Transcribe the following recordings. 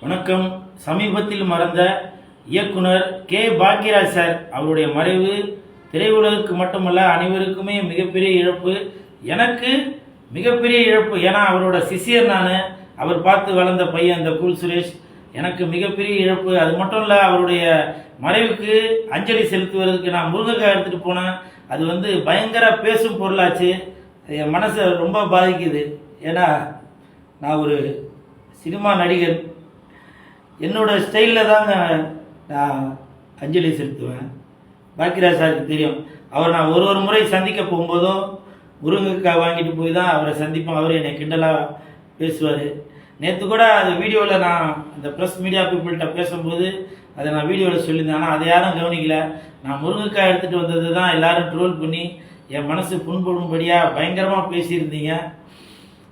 வணக்கம். சமீபத்தில் மறைந்த இயக்குனர் கே பாக்யராஜ் சார் அவருடைய மறைவு திரையுலகுக்கு மட்டுமல்ல அனைவருக்குமே மிகப்பெரிய இழப்பு. எனக்கு மிகப்பெரிய இழப்பு. ஏன்னா அவரோட சிஷியர் நான். அவர் பார்த்து வளர்ந்த பையன் இந்த கூல் சுரேஷ். எனக்கு மிகப்பெரிய இழப்பு. அது மட்டும் இல்லை, அவருடைய மறைவுக்கு அஞ்சலி செலுத்துவதற்கு நான் முருங்கைக்காய் எடுத்துகிட்டு போனேன். அது பயங்கர பேசும் பொருளாச்சு. என் மனசை ரொம்ப பாதிக்குது. ஏன்னா நான் ஒரு சினிமா நடிகர். என்னோட ஸ்டைலில் தாங்க நான் அஞ்சலி செலுத்துவேன். பாக்யராஜ் சாருக்கு தெரியும். அவர் நான் ஒரு முறை சந்திக்க போகும்போதும் முருங்கைக்காய் வாங்கிட்டு போய் தான் அவரை சந்திப்போம். அவர் என்னை கிண்டலாக பேசுவார். நேற்று கூட அது வீடியோவில் நான் அந்த ப்ரெஸ் மீடியா பீப்புள்கிட்ட பேசும்போது அதை நான் வீடியோவில் சொல்லியிருந்தேன். ஆனால் அதை யாரும் கவனிக்கல. நான் முருங்கைக்காய் எடுத்துகிட்டு வந்தது தான் எல்லோரும் ட்ரோல் பண்ணி என் மனசு புண்படும்படியாக பயங்கரமாக பேசியிருந்தீங்க.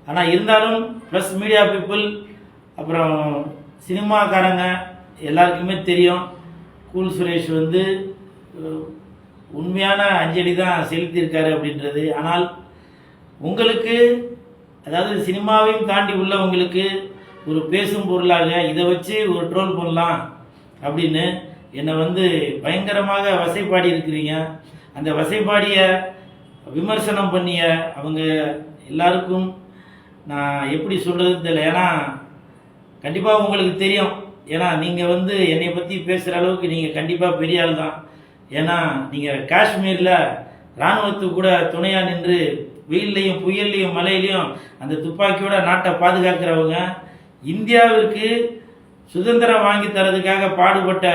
ஆனால் இருந்தாலும் ப்ரெஸ் மீடியா பீப்புள் அப்புறம் சினிமாக்காரங்க எல்லாருக்குமே தெரியும் கூல் சுரேஷ் உண்மையான அஞ்சலி தான் செலுத்தியிருக்காரு அப்படின்றது. ஆனால் உங்களுக்கு, அதாவது சினிமாவையும் தாண்டி உள்ளவங்களுக்கு ஒரு பேசும் பொருளாக இதை வச்சு ஒரு ட்ரோல் பண்ணலாம் அப்படின்னு என்னை பயங்கரமாக வசைப்பாடி இருக்கிறீங்க. அந்த வசைப்பாடிய விமர்சனம் பண்ணிய அவங்க எல்லாருக்கும் நான் எப்படி சொல்கிறதுன்னு தெரியல. ஏன்னா கண்டிப்பாக உங்களுக்கு தெரியும். ஏன்னா நீங்கள் என்னை பற்றி பேசுகிற அளவுக்கு நீங்கள் கண்டிப்பாக பெரிய ஆள் தான். ஏன்னா நீங்கள் காஷ்மீரில் இராணுவத்துக்கு கூட துணையாக நின்று வெயில்லையும் புயல்லையும் மழையிலையும் அந்த துப்பாக்கியோட நாட்டை பாதுகாக்கிறவங்க. இந்தியாவிற்கு சுதந்திரம் வாங்கி தரதுக்காக பாடுபட்ட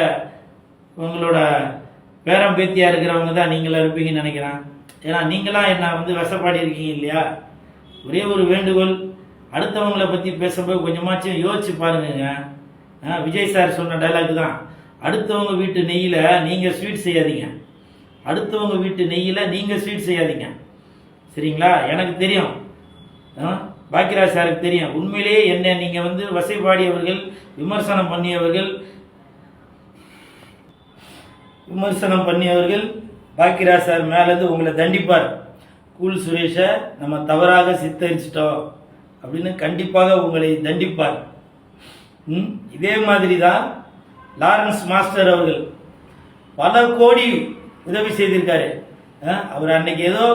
உங்களோட பேரம் பேத்தியாக இருக்கிறவங்க தான் நீங்களாம் இருப்பீங்கன்னு நினைக்கிறேன். ஏன்னா நீங்களாம் என்ன வசப்பாடி இருக்கீங்க இல்லையா? ஒரே ஒரு வேண்டுகோள், அடுத்தவங்களை பற்றி பேசும்போது கொஞ்சமாச்சும் யோசிச்சு பாருங்க. விஜய் சார் சொன்ன டைலாக் தான், அடுத்தவங்க வீட்டு நெய்யில் நீங்கள் ஸ்வீட் செய்யாதீங்க. அடுத்தவங்க வீட்டு நெய்யில் நீங்கள் ஸ்வீட் செய்யாதீங்க, சரிங்களா? எனக்கு தெரியும், பாக்யராஜ் சாருக்கு தெரியும். உண்மையிலேயே என்ன நீங்கள் வசைபாடியவர்கள், விமர்சனம் பண்ணியவர்கள் பாக்யராஜ் சார் மேலேருந்து உங்களை தண்டிப்பார். கூல் சுரேஷை நம்ம தவறாக சித்தரிச்சிட்டோம் அப்படின்னு கண்டிப்பாக உங்களை தண்டிப்பார். இதே மாதிரி தான் லாரன்ஸ் மாஸ்டர் அவர்கள் பல கோடி உதவி செய்திருக்காரு. அவர் அன்னைக்கு ஏதோ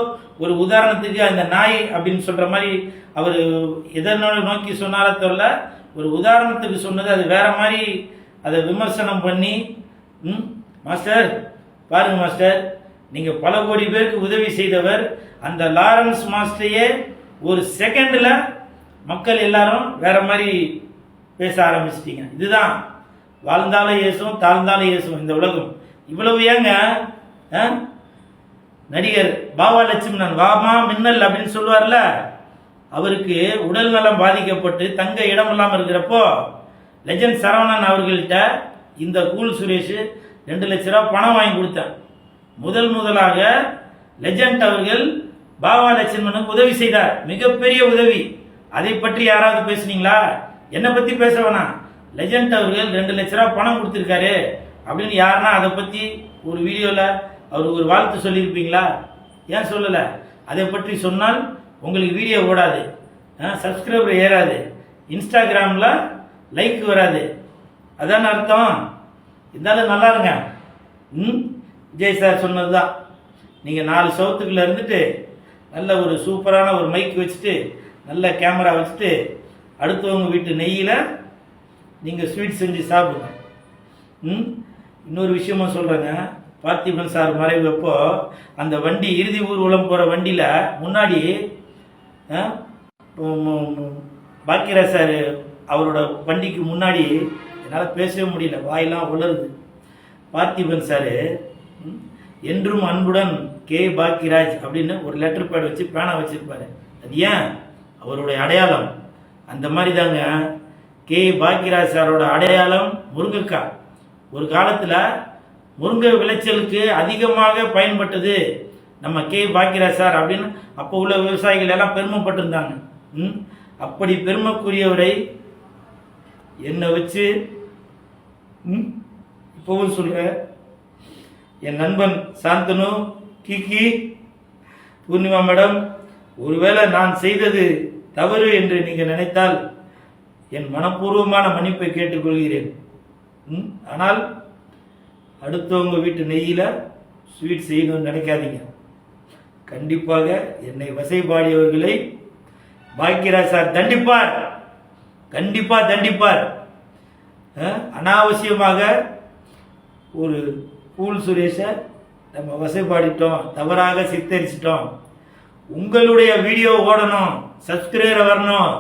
ஒரு உதாரணத்துக்கு அந்த நாய் அப்படின்னு சொல்கிற மாதிரி அவர் எதனோட நோக்கி சொன்னாலே தவிர ஒரு உதாரணத்துக்கு சொன்னது அது வேற மாதிரி அதை விமர்சனம் பண்ணி, மாஸ்டர் பாருங்க மாஸ்டர், நீங்கள் பல கோடி பேருக்கு உதவி செய்தவர். அந்த லாரன்ஸ் மாஸ்டரையே ஒரு செகண்டில் மக்கள் எல்லாரும் வேற மாதிரி பேச ஆரம்பிச்சிட்டீங்க. இதுதான் வாழ்ந்தாலும் ஏசும் தாழ்ந்தாலும் ஏசும் இந்த உலகம். இவ்வளவு ஏங்க நடிகர் பாபா லட்சுமணன் வாமா மின்னல் அப்படின்னு சொல்லுவார்ல, அவருக்கு உடல் நலம் பாதிக்கப்பட்டு தங்க இடம் இல்லாமல் இருக்கிறப்போ லெஜண்ட் சரவணன் அவர்கள்ட்ட இந்த கூல் சுரேஷ் 2 லட்ச ரூபா பணம் வாங்கி கொடுத்தேன். முதலாக லெஜண்ட் அவர்கள் பாபா லட்சுமணனுக்கு உதவி செய்தார். மிகப்பெரிய உதவி. அதை பற்றி யாராவது பேசுனீங்களா? என்னை பற்றி பேச வேணாம். லெஜண்ட் அவர்கள் 2 லட்ச ரூபா பணம் கொடுத்துருக்காரு அப்படின்னு யாருன்னா அதை பற்றி ஒரு வீடியோவில் அவருக்கு ஒரு வாழ்த்து சொல்லியிருப்பீங்களா? ஏன் சொல்லலை? அதை பற்றி சொன்னால் உங்களுக்கு வீடியோ ஓடாது, சப்ஸ்கிரைபர் ஏறாது, இன்ஸ்டாகிராமில் லைக் வராது. அதான் அர்த்தம். இருந்தாலும் நல்லா இருங்க. விஜய் சார் சொன்னது தான், நீங்கள் 4 சவுத்துக்குள்ளே இருந்துட்டு நல்ல ஒரு சூப்பரான ஒரு மைக் வச்சுட்டு நல்ல கேமரா வச்சுட்டு அடுத்தவங்க வீட்டு நெய்யில் நீங்கள் ஸ்வீட் செஞ்சு சாப்பிடுங்க. இன்னொரு விஷயமும் சொல்கிறேங்க. பார்த்திபன் சார் மறைவப்போ அந்த வண்டி இறுதி ஊர்வலம் போகிற வண்டியில் முன்னாடி பாக்யராஜ் சார் அவரோட வண்டிக்கு முன்னாடி என்னால் பேசவே முடியல, வாயெல்லாம் உலருது. பார்த்திபன் சார் என்றும் அன்புடன் கே பாக்யராஜ் அப்படின்னு ஒரு லெட்டர் பேட் வச்சு பேனா வச்சிருப்பாரு. அது ஏன்? அவருடைய அடையாளம். அந்த மாதிரி தாங்க கே பாக்யராஜ் சாரோட அடையாளம் முருங்கைக்காய். ஒரு காலத்தில் முருங்கை விளைச்சலுக்கு அதிகமாக பயன்பட்டது நம்ம கே பாக்யராஜ் சார் அப்படின்னு அப்போ உள்ள விவசாயிகள் எல்லாம் பெருமைப்பட்டிருந்தாங்க. அப்படி பெருமைக்குரியவரை என்னை வச்சு இப்போவும் சொல்கிறேன், என் நண்பன் சாந்தனு, கிக்கி, பூர்ணிமா மேடம், ஒருவேளை நான் செய்தது தவறு என்று நீங்கள் நினைத்தால் என் மனப்பூர்வமான மன்னிப்பை கேட்டுக்கொள்கிறேன். ஆனால் அடுத்தவங்க வீட்டு நெய்யில் ஸ்வீட் செய்யணும்னு நினைக்காதீங்க. கண்டிப்பாக என்னை வசைபாடியவர்களை பாக்கியராஜ் சார் தண்டிப்பார், கண்டிப்பாக தண்டிப்பார். அனாவசியமாக ஒரு கூல் சுரேஷை நம்ம வசைபாடிட்டோம், தவறாக சித்தரிச்சிட்டோம், உங்களுடைய வீடியோ ஓடணும், சப்ஸ்கிரைபர் வரணும்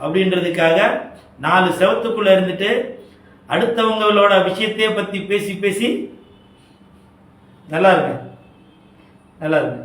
அப்படின்றதுக்காக 4 செவத்துக்குள்ளே இருந்துட்டு அடுத்தவங்களோட விஷயத்தையே பற்றி பேசி பேசி நல்லா இருக்கு.